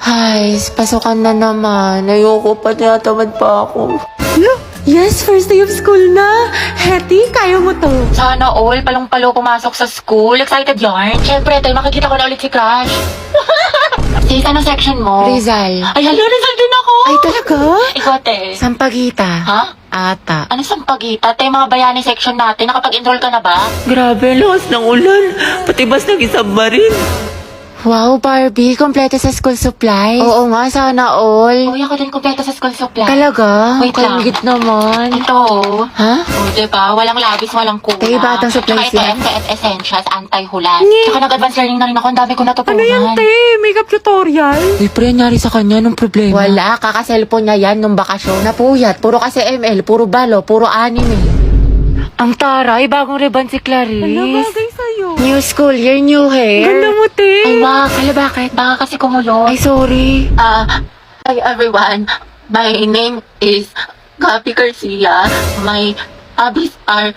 Ay, pasukan na naman. Ayoko pa, tinatamad pa ako. Yes, first day of school na. Hetty, kaya mo to. Sana all, palong-palo pumasok sa school. Excited yarn. Siyempre, tayo makikita ko na ulit si Crush. Sis, anong section mo? Rizal. Ay, hala, Rizal din ako. Ay, talaga? Ikaw, te. Sampagita. Ha? Ata. Ano sampagita? Te, mga bayani section natin. Nakapag-enroll ka na ba? Grabe, lakas ng ulan. Pati bas nag-isubmarine. Wow, Barbie, kompleto sa school supplies. Oo nga, sana all. Uy, ako din kumpleto sa school supply. Talaga? Wait lang. Kalingit naman. Ito. Ha? O, diba? Walang labis, walang kuna. Te, batang supplies Tsaka yan. ito, FTS Essentials, anti-hulan. Tsaka nag-advance learning na rin ako. Ang dami ko natutunan. Ano yan, te? Makeup tutorial? Uy, pre, nangyari sa kanya nung problema. Wala, kaka-cellphone niya yan nung bakasyon. Napuyat, puro kasi ML, puro balo, puro anime. Ang taray, bagong ribbon si Clarice. Ano bagay sa'yo? New school year, new hair. Ganda mo, te. Ay, wag. Hala, bakit? Baka kasi kumulo. Ay, sorry. Hi everyone. My name is Gabi Garcia. My hobbies are...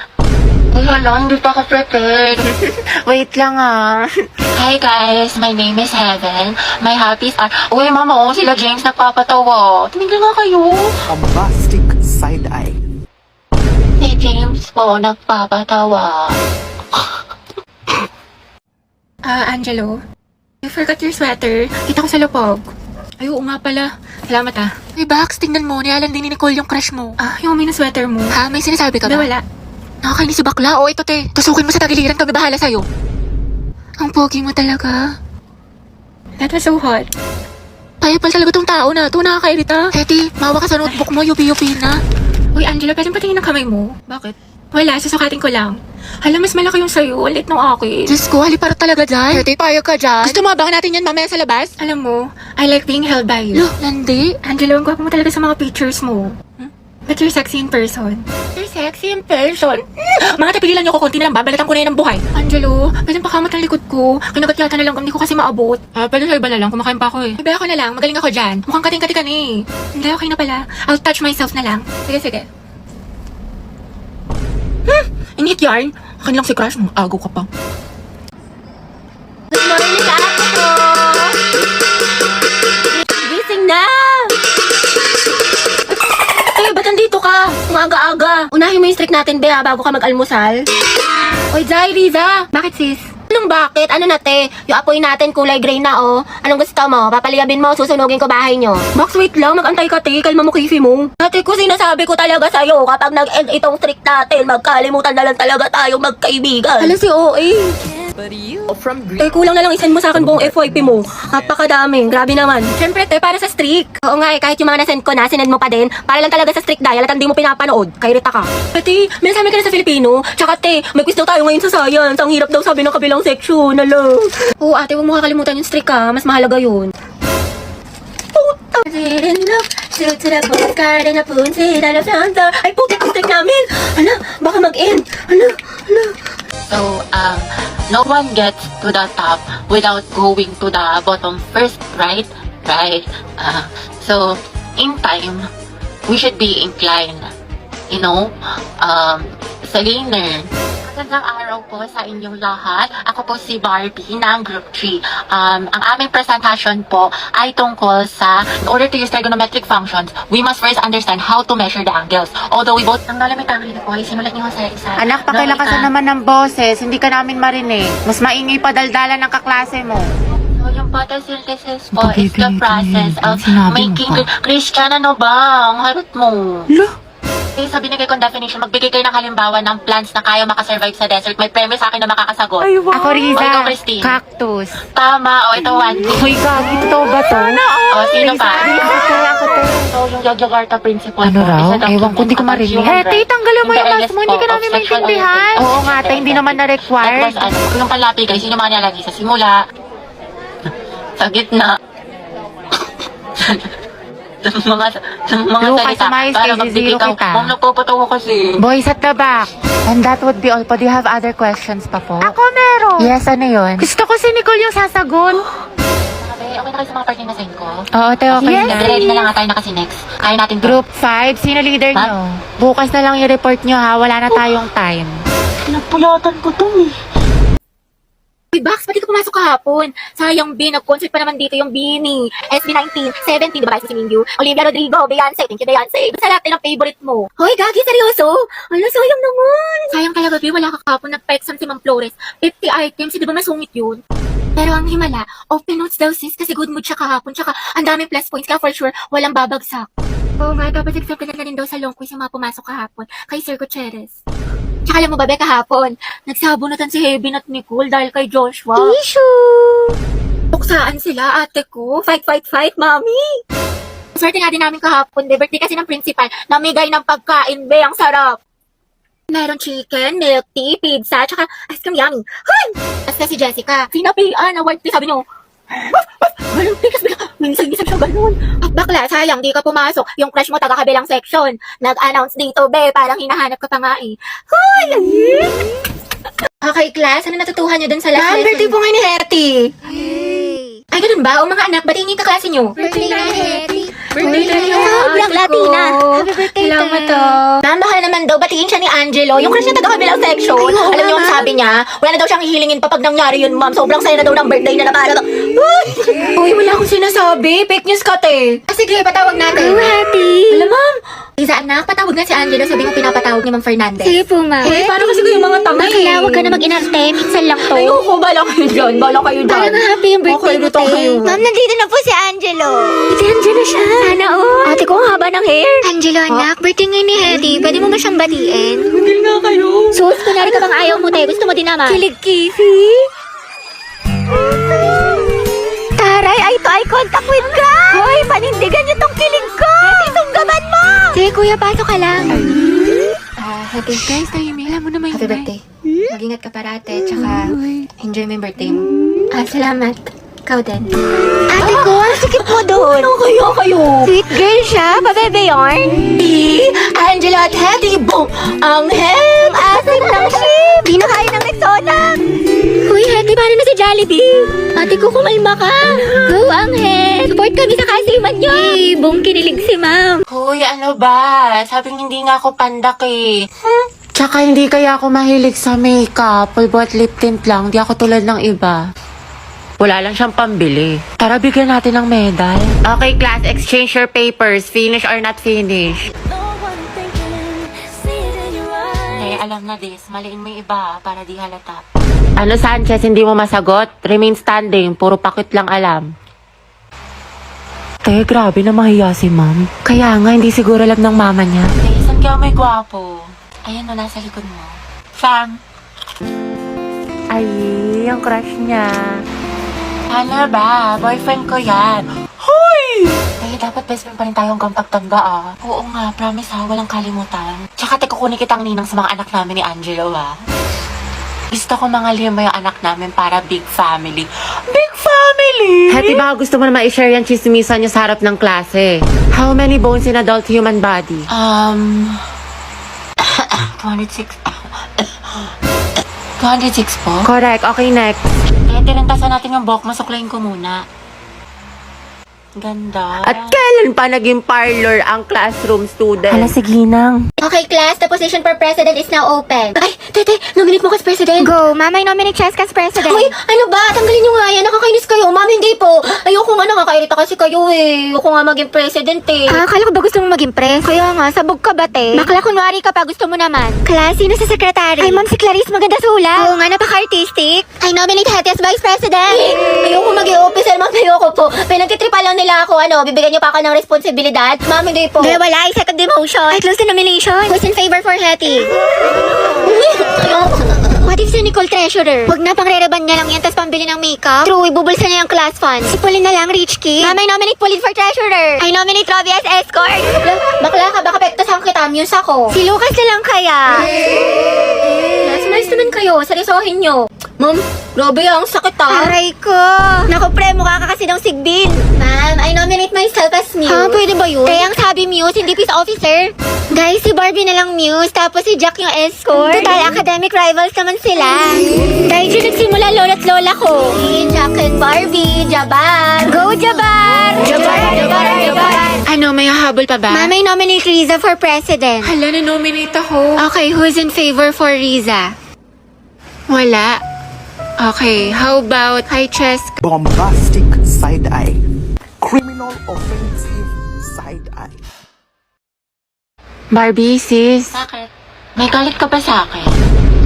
Ay, hala, hindi pa ako prepared. Wait lang Hi guys, my name is Heaven. My hobbies are... Uy, mama, oh, sila James nagpapatawa. Tumigil nga kayo. A bombastic side-eye. Si James po nagpapatawa. Angelo. You forgot your sweater. Kita ko sa lupog. Ay, oo nga pala. Salamat Hey, Bax, tingnan mo. Nialan din ni Nicole yung crush mo. Yung may sweater mo. Ha? May sinasabi ka ba? Wala. Nakakainis si bakla. O, ito te. Tusukin mo sa tagiliran. Kami bahala sa'yo. Ang pogi mo talaga. That was so hot. Payapal talaga tong tao na ito. Nakakairita. Teti, mawa ka sa notebook mo. Yupi-yupi na. Uy, Angelo, pwede patingin ng kamay mo? Bakit? Wala, susukatin ko lang. Hala, mas malaki yung sa'yo. Ulit ng akin. Diyos ko, haliparot talaga dyan. Teti, payag ka dyan. Gusto mo abangan natin yan mamaya sa labas? Alam mo, I like being held by you. Lo, landi. Angelo, ang gwapo mo talaga sa mga pictures mo. But you're sexy in person. You're sexy in person. Mga tapigilan niyo ko, konti na lang. Babalatan ko na yan ng buhay. Angelo, pwede pakamot ng likod ko. Kinagat yata na lang, hindi ko kasi maabot. Pwede sa iba na lang. Kumakain pa ako eh. Iba ako na lang, magaling ako dyan. Mukhang kating-kati ka na eh. Hindi, okay na pala. I'll touch myself na lang. Sige, sige. Inhit yarn. Akin lang si Crush mo. Agaw ka pa. Good morning, ate ko! Gising na! Eh, ba't nandito ka? Umaga-aga. Unahin mo yung streak natin, Bea, bago ka mag-almusal. Oy, Jai, Riza. Bakit, sis? Anong bakit? Ano na, te? Yung apoy natin kulay gray na, oh. Anong gusto mo? Papaliyabin mo, susunugin ko bahay nyo. Max, wait lang. Mag-antay ka, te. Kalma mo, kifi mo. Ate ko, sinasabi ko talaga sa'yo, kapag nag-end itong streak natin, magkalimutan na lang talaga tayo magkaibigan. Alam si OA. Eh, kulang na lang isend mo sa akin buong FYP mo. Napakadaming. Grabe naman. Siyempre, te, para sa streak. Oo nga eh, kahit yung mga nasend ko na, sinend mo pa din. Para lang talaga sa streak dial at hindi mo pinapanood. Kairita ka. Ate, may nasabi ka na sa Filipino. Tsaka, te, may quiz daw tayo ngayon sa science. Ang hirap daw sabi ng kabilang section. Alam. Oo, ate, huwag mo kakalimutan yung streak ha. Mas mahalaga yun. Ay, putik yung streak namin. Hala, baka mag-end. Hala. So, no one gets to the top without going to the bottom first, right? Right. So, in time, we should be inclined, sa laner. Magandang araw po sa inyong lahat. Ako po si Barbie ng Group 3. Ang aming presentation po ay tungkol sa, in order to use trigonometric functions, we must first understand how to measure the angles. Although we both, ang nalamit ang rin po ay simulat niyo sa isa. Anak, pakilakasan naman ng boses. Hindi ka namin marinig. Mas maingay pa daldalan ng kaklase mo. So, yung photosynthesis po is the process of making... Christian, ano ba? Ang harot mo. Sa binigay kong definition, magbigay kayo ng halimbawa ng plants na kaya makasurvive sa desert. May premise sa akin na makakasagot. Ay, wow. Ako, Riza. O, ikaw, Christine. Cactus. Tama. O, ito, one. Uy, gagi, totoo ba to? O, sino pa? Ako, te. So, yung Yogyakarta principle Ano po raw? is a document Ewan ko, hindi ko about marinig. human Te, rights tanggalin mo in the yung mask areas mo. Hindi po ka of namin sexual maintindihan. orientation Oo nga, te, hindi naman That na-required. was, yung palapi, guys, sino mga nilalagay sa simula? Sa gitna. ng mga Lucas, salita umayos para kayo, magbigay zero ka. kita. Ma'am, nagpapatawa kasi. Boys at the back. And that would be all po. Do you have other questions pa po? Ako meron. Yes, ano yun? Gusto ko si Nicole yung sasagot. Okay na kayo sa mga party na send ko? Oo, te, okay Yes, na. Ready na lang nga tayo na kasi next. Kaya natin to. Group 5, sino leader Ma'am? nyo? Bukas na lang i-report nyo ha, wala na tayong time. Pinagpulatan ko to eh. Uy, Bax, pati ka pumasok kahapon. Sayang, B, nag-concert pa naman dito yung Beanie. SB19, 17, diba si Mingyu? Olivia Rodrigo, Beyonce, thank you Beyonce. Basta lahat ng favorite mo. Hoy, Gagi, seryoso? Ano, sayang naman. Sayang talaga, B, wala ka kahapon. Nagpa-exam si Ma'am Flores. 50 items, di ba masungit yun? Pero ang himala, open notes daw sis kasi good mood siya kahapon. Tsaka ang daming plus points kaya for sure walang babagsak. Oo nga, dapat accepted na rin daw sa long quiz yung mga pumasok kahapon kay Sir Gutierrez. Tsaka alam mo ba, Be, kahapon, nagsabunutan si Heaven at Nicole dahil kay Joshua. Issue! Tuksaan sila, ate ko. Fight, fight, fight, mami! Swerte nga din namin kahapon, Be. Birthday kasi ng principal. Namigay ng pagkain, Be. Ang sarap. Meron chicken, milk tea, pizza, tsaka ice cream yummy. Hoy! Basta si Jessica. Sinapian, award tea, sabi nyo. Walang tikas, minsan-minsan siya ganun. At bakla, sayang, di ka pumasok. Yung crush mo taga-kabilang section. Nag-announce dito, Be, parang hinahanap ka pa nga eh. Hoy! Okay, class, ano natutuhan nyo dun sa last lesson? Birthday po ngayon ni Hetty. Ay, ganun ba? O mga anak, ba't hindi ka klase nyo? Birthday na Hetty. Birthday na niya. Black Latina. Happy birthday, salamat to. Ma'am, baka naman daw, batiin siya ni Angelo. Yung crush niya taga-kabilang section. Alam niyo ang sabi niya? Wala na daw siyang hihilingin pa pag nangyari yun, ma'am. Sobrang saya na daw ng birthday na para. Uy, wala akong sinasabi. Fake news ka, te. Sige, patawag natin. Happy. Alam, ma'am. Isa, anak, patawag na si Angelo. Sabi mo pinapatawag ni Ma'am Fernandez. Sige po, ma'am. Eh, paano kasi kayo mga tanga eh? Bakla, huwag ka na mag-inarte. Minsan lang to. Ayoko, bala kayo dyan. Bala kayo dyan. Parang happy yung birthday mo, te. Ma'am, nandito na po si Angelo. Si Angelo siya. Sana all. Ate ko, ang haba ng hair. Angelo, anak, birthday ngayon ni Hetty. Pwede mo ba siyang batiin? Hindi nga kayo. Sus, kunwari ka bang ayaw mo, te. Gusto mo din naman. Kilig, Kisi. Taray, eye to eye contact with ka. Hoy, panindigan niyo tong kilig ko. Hetty, tunggaban mo. Sige, kuya, pasok ka lang. Happy guys, tayo may alam mo naman. Happy birthday. Mag-ingat ka parate, tsaka enjoy mo yung birthday mo. Salamat. Ikaw din. Ate ko, ang sikip mo doon. Ano kayo? Sweet girl siya, pabebe yarn. Angelo at Hetty, boom! Ang hem, asim ng ship. Di na kaya ng Rexona. Uy, Hetty, paano na si Jollibee? Ate ko, kumalma ka. Go, ang hem. Support kami sa kasiman nyo. Boom, kinilig si ma'am. Hoy, ano ba? Sabing hindi nga ako pandak eh. Tsaka hindi kaya ako mahilig sa makeup. Pulbo at lip tint lang. Di ako tulad ng iba. Wala lang siyang pambili. Tara, bigyan natin ng medal. Okay, class, exchange your papers. Finish or not finish. Eh, alam na this. Maliin mo yung iba para di halata. Ano, Sanchez, hindi mo masagot? Remain standing. Puro pakit lang alam. Te, grabe na mahiya si ma'am. Kaya nga, hindi siguro alam ng mama niya. Eh, saan ka may gwapo? Ayan o, nasa likod mo. Fang. Ay, yung crush niya. Ano ba? Boyfriend ko yan. Hoy! Ay, dapat best friend pa rin tayo hanggang pagtanda ah. Oo nga, promise ha, walang kalimutan. Tsaka kukunin kitang ninang sa mga anak namin ni Angelo ha. Gusto ko mga lima yung anak namin para big family. Big family? Hati ba gusto mo na ma-share yung chismisan niyo sa harap ng klase? How many bones in adult human body? 206. 206 po? Correct. Okay, next. Eh, tinantasan natin yung buhok. Masuklayin ko muna. Ganda. At kailan pa naging parlor ang classroom student? Hala, sige nang. Okay, class, the position for president is now open. Ay, tete, nominate mo kas president. Go, mama, nominate Chess kas president. Hoy, ano ba? Tanggalin nyo nga yan. Nakakainis kayo. Ma'am, hindi po. Ayoko nga, nakakairita kasi kayo eh. Ayoko nga maging president eh. Akala ko ba gusto mo maging pres? Kaya nga, sabog ka ba te? Bakla, kunwari ka pa, gusto mo naman. Class, sino sa secretary? Ay, ma'am, si Clarice, maganda sulat. Oo nga, napaka-artistic. I nominate Hetty as vice president. Ayoko maging officer, ma'am. Ayoko po. Pinagtitripa lang nila ako, bibigyan niyo pa ako ng responsibilidad. Ma'am, hindi po. Hindi, wala. I second demotion. I close the nomination. Who's in favor for Hetty? What if si Nicole treasurer? Huwag na, pang-rereban niya lang yan, tapos pambili ng makeup. True, ibubulsa niya yung class fund. Si Pauline na lang, rich kid. Ma'am, I nominate Pauline for treasurer. I nominate Robbie as escort. Bakla ka, baka pektasan kita, muse ako. Si Lucas na lang kaya. Nice naman kayo, seryosohin nyo. Ma'am, grabe ang sakit ah. Aray ko. Naku, pre, mukha ka kasi ng sigbin. Ma'am, I nominate myself as Muse. Pwede ba yun? Kaya ang sabi Muse, hindi peace officer. Guys, si Barbie na lang Muse, tapos si Jack yung escort. Total, academic rivals naman sila. Dahil dyan nagsimula lola't lola ko. Jack and Barbie, Jabar. Go, Jabar! Jabar! Ano, may hahabol pa ba? Ma'am, I nominate Riza for president. Hala, na-nominate ako. Okay, who's in favor for Riza? Wala. Okay, how about high chest? Bombastic side eye. Criminal offensive side eye. Barbie, sis. Bakit? May galit ka ba sa akin?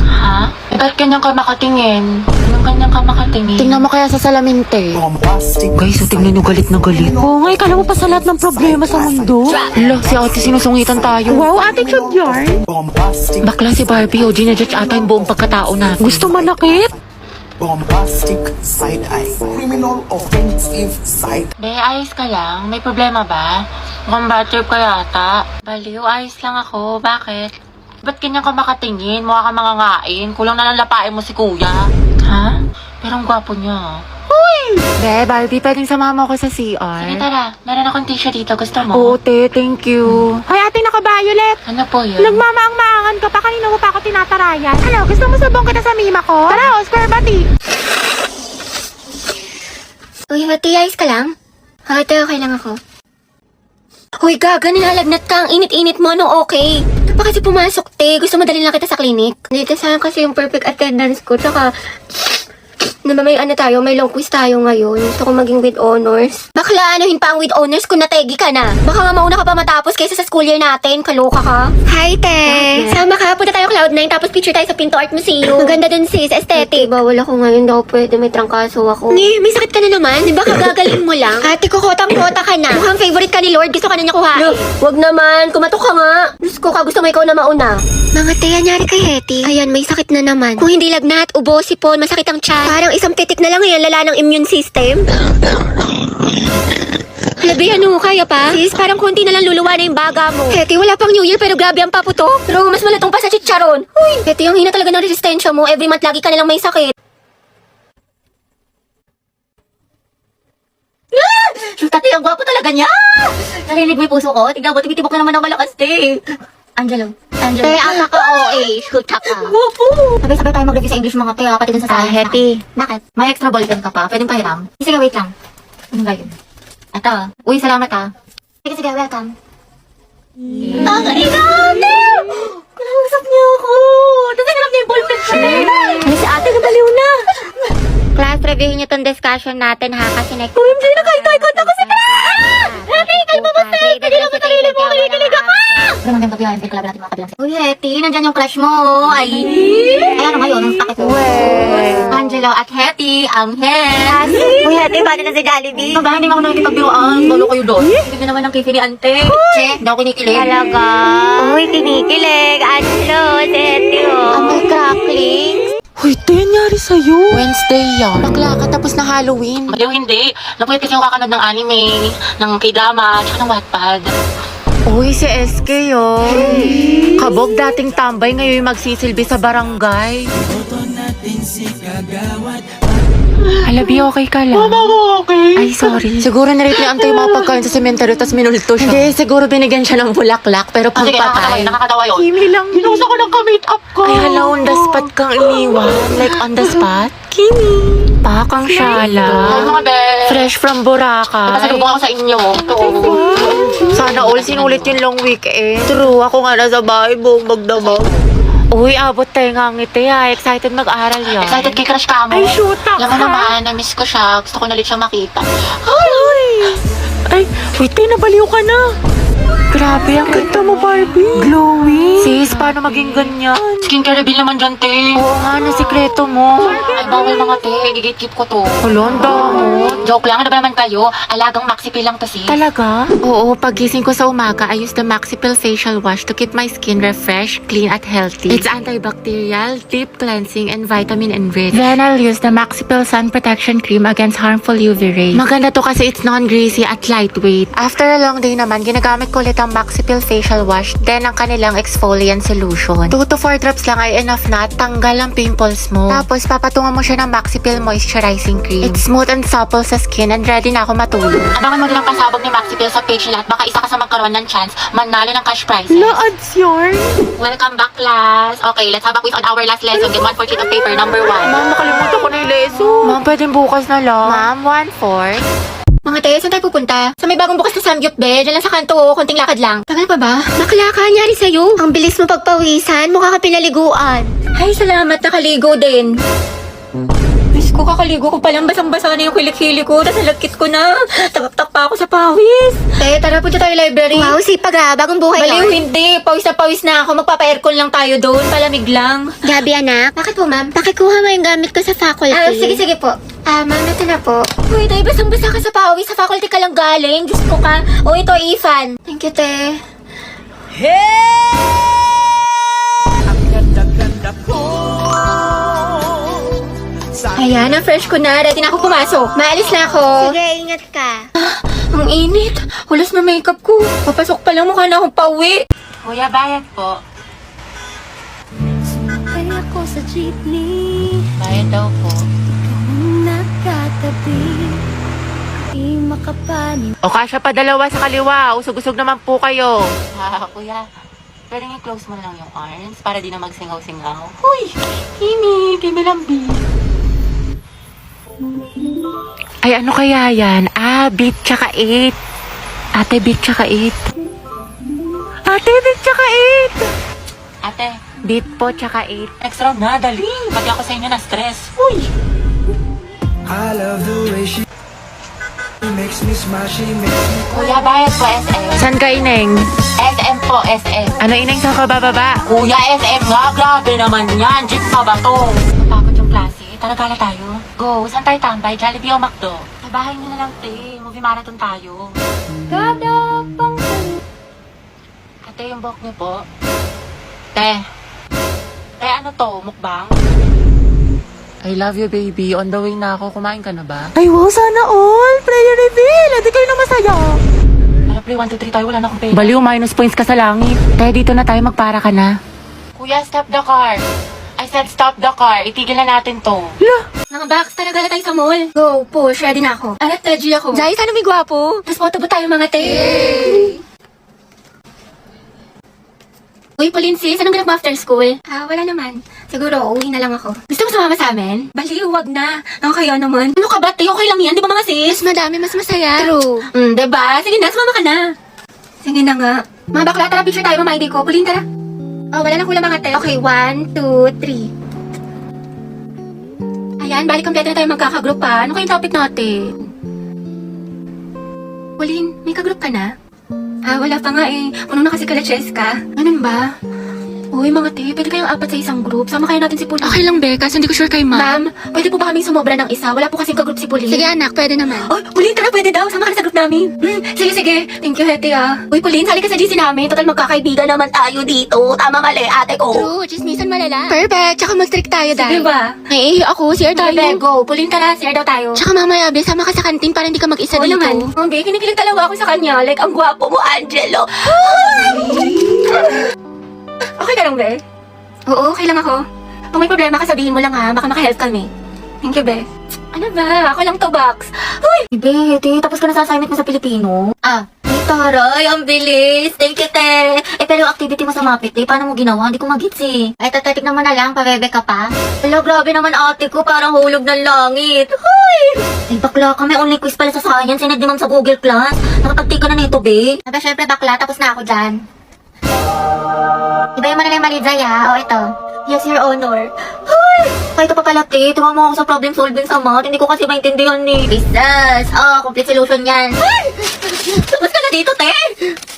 Ha? Ba't ganyan ka makatingin? Anong ganyan ka makatingin? Tingnan mo kaya sa salamin, te. Bombastic Guys, so tingnan nyo galit na galit. Oo nga, kala mo pa sa lahat ng problema sa mundo. Hala, si ate sinusungitan tayo. Wow, attitude yarn. Bombastic Bakla si Barbie, o ginajudge ata yung buong pagkatao natin. Gusto manakit? bombastic side eye. Criminal offensive side. Be, ayos ka lang? May problema ba? Mukhang bad trip ka yata. Baliw, ayos lang ako. Bakit? Ba't ganyan ka makatingin? Mukha ka mangangain. Kulang na lang lapain mo si kuya. Ha? Pero ang gwapo niya. Be, Barbie, pwedeng sumama ako sa CR? Sige, tara. Meron akong tissue dito. Gusto mo? Oo, te, thank you. Hoy, ate, naka-violet. Ano po yun? Nagmamaang-maangan ka pa. Kanina mo pa ako tinatarayan. Ano, gusto mo sabong kita sa mima ko? Tara, Oscar Bati. Uy, Hati, ayos ka lang? Hati, okay lang ako. Uy, gaga, nilalagnat ka. Ang init-init mo, no, okay. Ano pa kasi pumasok, te? Gusto mo dalhin lang kita sa clinic? Dito sayang kasi yung perfect attendance ko. Tsaka, may ano tayo, may long quiz tayo ngayon. Gusto ko maging with honors. Bakla, anuhin pa ang with honors kung nategi ka na. Baka nga mauna ka pa matapos kaysa sa school year natin. Kaloka ka. Hi, te! Sama ka, punta tayo Cloud9 tapos picture tayo sa Pinto Art Museum. Ang ganda dun, sis. Aesthetic. Bawal ako ngayon daw pwede. May trangkaso ako. May sakit ka na naman. Di ba kagagaling mo lang? Ate, kukotang-kota ka na. Mukhang favorite ka ni Lord. Gusto ka na niya kuhain. Wag naman. Kumatok ka nga. Diyos ko ka. Gusto mo ikaw na mauna. Mga te, anyari kay Hetty. Ayan, may sakit na naman. Kung hindi lagnat, ubo, sipon, masakit ang tiyan. Parang isang titik na lang yan, lala ng immune system. Labi, ano, kaya pa? Sis, parang konti na lang luluwa na yung baga mo. Hetty, wala pang New Year pero grabe ang paputo. Pero mas malatong pa sa chicharon. Uy, Hetty, ang hina talaga ng resistensya mo. Every month lagi ka na lang may sakit. Tati, ang gwapo talaga niya! Narinig mo yung puso ko? Tignan mo, tumitibok na naman ng malakas, te. Angelo. Te, ang naka-OA. Shoot ka pa. Sabay-sabay tayo mag-review sa English mga te, pati dun sa science. Hetty. Bakit? May extra ball pen ka pa. Pwedeng pahiram. Sige, wait lang. Ano ba yun? Ito. Uy, salamat ah. Sige, sige, welcome. Ang inate! Kinausap niyo ako! Tapos naganap niya yung ball pen ko, te. Ay, si ate, nabaliw na. Class, reviewin niyo tong discussion natin ha, kasi next... OMG, nakahintay-hintay ko si Hetty, kalma mo, te! Pwede lang sa sarili mo, kalikilig ako! Pero maganda ba yun? May club natin mga kabilang. Uy, Hetty, nandyan yung crush mo. Ay, ayan ngayon, ang takit ko. Angelo at Hetty, ang head. Uy, ate, paano na si Jollibee? Ba, hindi mo ako nakikipagbiruan. Balo kayo doon. Hindi ko naman ang kifili, ante. Che, hindi ako kinikilig. Talaga? Uy, kinikilig. Ano, si Hetty, oh. Ang may crackling. Hoy, te, nangyari sa'yo? Wednesday yan. Bakla ka tapos na Halloween. Maliw hindi. Napuyat kasi ako kakanood ng anime, ng k-drama, tsaka ng Wattpad. Uy, si SK, oh. Kabog dating tambay, ngayon magsisilbi sa barangay. Alabi, okay ka lang? okay. Ay, sorry. Siguro narito ni Ante yung mga pagkain sa sementeryo tapos minulto siya. Hindi, siguro binigyan siya ng bulaklak pero Sige, pagpatay. nakakatawa yun. Kimi lang. Ginusa ko ng ka-make up ko. Ay, hala, on the spot kang iniwan. Like, on the spot? Kimi. Pakang Ay, syala. mga be. Fresh from Boracay. Pasalubong ako sa inyo. Ito. Sana all sinulit yung long weekend. True, ako nga nasa bahay, buong magdamag. Uy, abot tayo nga ngiti ha. Excited mag-aral yan. Excited kay crush ka mo. Ay, shoot up, Alam mo ha? naman, na-miss ko siya. Gusto ko na ulit siya makita. Ay, wait, tayo, nabaliw ka na. Grabe, ang ganda mo, Barbie. Glowing. Sis, paano maging ganyan? Skincare reveal naman dyan, te. Oo nga, na sikreto mo. Ay, bawal mga te. Gigit-keep ko to. Kulon, damot. Joke lang. Ano ba naman kayo? Alagang maxipil lang to, sis. Talaga? Oo, pagising ko sa umaga, I use the Maxipil Facial Wash to keep my skin refreshed, clean, at healthy. It's antibacterial, deep cleansing, and vitamin enriched. Then I'll use the Maxipil Sun Protection Cream against harmful UV rays. Maganda to kasi it's non-greasy at lightweight. After a long day naman, ginagamit ko ulit ang Maxipil Facial Wash, then ang kanilang exfoliant solution. 2 to 4 drops lang ay enough na at tanggal ang pimples mo. Tapos papatungan mo siya ng Maxipil Moisturizing Cream. It's smooth and supple sa skin and ready na ako matulog. Abangan mo nilang pasabog ni Maxipil sa page nila at baka isa ka sa magkaroon ng chance manalo ng cash prizes. ads yarn. Welcome back, class. Okay, let's have a quiz on our last lesson. Get 1/4 sheet of paper, number 1. Ma'am, nakalimutan ko na yung leso. Ma'am, pwedeng bukas na lang. Ma'am, 1/4. Mga te, saan tayo pupunta? Sa may bagong bukas na Samgyup, be. Diyan lang sa kanto, oh. Konting lakad lang. Tagal pa ba? Bakla ka, nyari sa'yo. Ang bilis mo pagpawisan, mukha ka pinaliguan. Ay, salamat, nakaligo din. Diyos ko, kakaligo ko palang basang-basa na yung kilik-hili ko. Tapos nalagkit ko na. Takak-tak pa ako sa pawis. Tara, punta tayo library. Wow, sipag ah. Bagong buhay Baliw, yun. hindi. Pawis na pawis na ako. Magpapa-aircon lang tayo doon. Palamig lang. Gabi, anak. Bakit po, ma'am? Pakikuha mo yung gamit ko sa faculty. Sige po. Ma'am, ito na po. Uy, tayo basang-basa ka sa pawis. Sa faculty ka lang galing. Diyos ko ka. O, ito, Ifan. Thank you, te. Ayan, ang fresh ko na. Ready na ako pumasok. Maalis na ako. Sige, ingat ka. Ang init. Hulas na makeup ko. Papasok pa lang mukha na akong pauwi. Kuya, bayad po. Ay ako sa jeepney. Bayad daw po. Nakatabi. Di makapanin. O kasya pa dalawa sa kaliwa. Usog-usog naman po kayo. Kuya, pwede nga close mo lang yung arms para di na magsingaw-singaw. Uy, Kimi Lambi. Ay, ano kaya yan? Beat tsaka 8. Ate, beat tsaka 8. Ate, beat tsaka 8. Ate, Beat po tsaka 8. next round na, dali. Pati ako sa inyo na stress. Uy! I love the way she makes me smile, she makes me Kuya, bayad po SM. San ka, Ineng? SM po, SM. Ano, Ineng, saan ka bababa? Kuya, SM nga. Grabe naman yan. Jeep pa ba to? Napagod yung klase. Talaga tayo. Go. Saan tayo tambay? Jollibee o McDo? Sa bahay nyo na lang, te. Movie marathon tayo. Ate, yung buhok niyo po. Te. Te, ano to? Mukbang? I love you, baby. On the way na ako. Kumain ka na ba? Ay, wow, sana all. Prayer reveal. Hindi kayo na masaya. Tara, pre. 1, 2, 3 tayo. Wala na akong pera. Baliw, minus points ka sa langit. Kaya dito na tayo, magpara ka na. Kuya, stop the car. I said stop the car. Itigil na natin to. Mga box, talaga na tayo sa mall. Go, push. Ready na ako. Alat, ready ako. Jai, sana may gwapo. Tapos photo ba tayo mga te? Uy, Pauline sis, anong ganap mo after school? Wala naman. Siguro, uwi na lang ako. Gusto mo sumama sa amin? Baliw, wag na. Ang kaya naman. Ano ka ba, te? Okay lang yan, di ba mga sis? Mas madami, mas masaya. True. Diba? Sige na, sumama ka na. Sige na nga. Mga bakla, tara, picture tayo, mama ID ko. Pauline, tara. Wala na kulang mga te. Okay, 1, 2, 3. Ayan, balik kompleto na tayo magkakagroup pa. Ano kayong topic natin? Pauline, may kagroup ka na? Wala pa nga eh. Puno na kasi kala Cheska. Ganun ba? Uy, mga te, pwede kayong apat sa isang group. Sama kayo natin si Pauline. Okay lang, Be, kasi hindi ko sure kay Ma'am, pwede po ba kaming sumobra ng isa? Wala po kasing kagroup si Pauline. Sige, anak, pwede naman. Oh, Pauline, tara, pwede daw. Sama ka na sa group namin. Sige. Thank you, Hete, Uy, Pauline, sali ka sa GC namin. Total, magkakaibigan naman tayo dito. Tama, mali, ate ko. True, chismisan malala. Perfect, tsaka mag-trick tayo, Sige ba? Naiihi ako, share tayo. Bebe, go. Pauline, tara, share daw tayo. Tsaka mamaya, Be, sama ka sa kantin para hindi ka mag-isa Oo dito. naman. Be, kinikilig talaga ako sa kanya. Like, ang gwapo mo, Angelo. Okay ka lang, Be? Oo, okay lang ako. Kung may problema ka, sabihin mo lang ha. Baka makahelp kami. Thank you, Be. Ano ba? Ako lang to, Box. Uy! Be, te, tapos ka na sa assignment mo sa Pilipino? Taray, ang bilis. Thank you, te. Pero yung activity mo sa Mapit, paano mo ginawa? Hindi ko mag-gets eh. Ay, tatatik naman na lang, pabebe ka pa. Hello, grabe naman ate ko. Parang hulog ng langit. Hoy! Ay, bakla ka. May online quiz pala sa science. Sinad naman sa Google Class. Nakatagti ka na nito, be. Aba, syempre bakla, tapos na ako dyan. Iba yung manala yung mali, Zay, ha? O, ito. Yes, Your Honor. Hoy! Kahit pa pala, te. Tuwa mo ako sa problem solving sa math. Hindi ko kasi maintindihan eh. Jesus! Complete solution yan. Tapos ka na dito, te.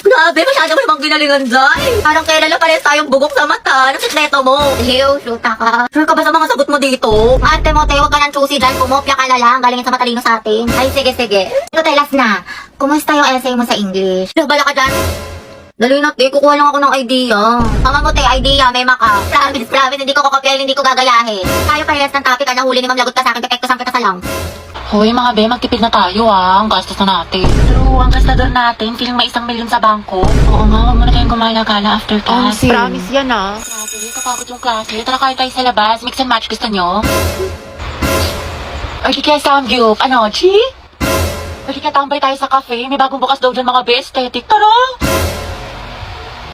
Grabe, masyado mo ibang ginalingan, Zay. Parang kailan pares tayong bugok sa mata. Ano sikreto mo? Ew, shoota ka. Sure ka ba sa mga sagot mo dito? Ate mo, te, huwag ka nang choosy dyan. Kumopya ka na lang. Galingin sa matalino sa atin. Ay, sige. Ito, te, last na. Kumusta yung essay mo sa English? Bala ka dyan. Dali na, te. Kukuha lang ako ng idea. Mama mo, te, idea, may maka. Promise, hindi ko kokopyahin, hindi ko gagayahin. Tayo parehas ng topic, nahuli ni Ma'am Lagot ka sa akin, pepekto ka sa lang. Hoy, mga be, magtipid na tayo ang gastos na natin. True, ang gastador natin, feeling may 1 milyon sa bangko. Oo nga, huwag mo na tayong gumala-gala after class. Promise yan, Grabe, kapagod yung klase. Tara kayo tayo sa labas, mix and match, gusto nyo? Or di kaya Samgyup, ano, Chi? Or di kaya tambay tayo sa cafe, may bagong bukas daw dyan mga be, aesthetic, tara!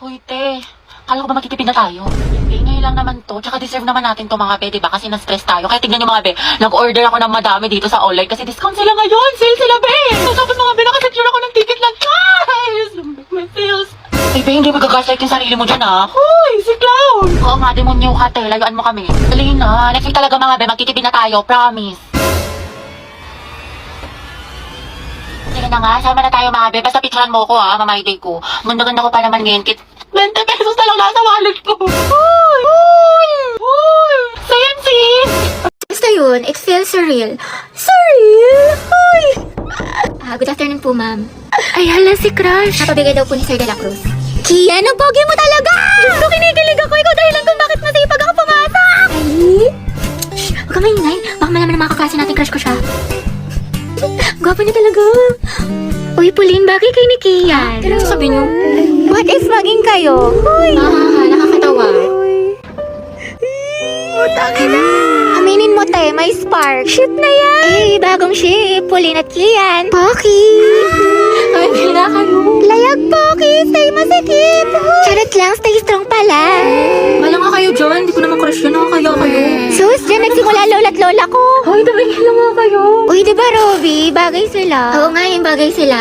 Hoy, te, kala ko ba magtitipid na tayo? Hindi, ngayon lang naman to, tsaka deserve naman natin to mga be, diba? Kasi na-stress tayo. Kaya tignan nyo mga be, nag-order ako ng madami dito sa online kasi discount sila ngayon, sale sila be! Tapos mga be, nakasecure ako ng ticket lang, guys! May sales! Ay be, hindi magagaslight yung sarili mo dyan ha? Hoy, si Clown! Oo nga, demonyo ka te, layuan mo kami. Dali na, next week talaga mga be, magtitipid na tayo, promise. na nga, sama na tayo mga be. Basta picturean mo ko ha, mamay day ko. Ganda-ganda ko pa naman ngayon. 20 pesos na lang nasa wallet ko. Uy! Uy! Uy! Same sis! Basta yun, it feels surreal. Surreal? Uy! Good afternoon po, ma'am. Ay, hala si Crush. Napabigay daw po ni Sir De La Cruz. Kian, ang pogi mo talaga! Gusto kinikilig ako. Ikaw dahilan kung bakit masipag ako pumasok. Ay! Shh! Huwag ka maingay. Baka malaman ng mga kaklase natin crush ko siya. Gwapo niya talaga. Uy, Pauline, bagay kay ni Kian. Pero sabi niyo, What if maging kayo? Uy! nakakatawa. Aminin mo, te, may spark. Ship na yan. Eh, bagong ship. Pauline at Kian. Poki. Ay, pila kayo. Layag, Poki. Stay masikip. Charot lang, stay strong pala. Wala nga kayo dyan. Hindi ko naman crush yun. Nakakaya kayo. Sus, dyan nagsimula lola't lola ko. Ay, tabigil lang nga kayo. Uy, di ba, Robby? Bagay sila. Oo nga, yung bagay sila.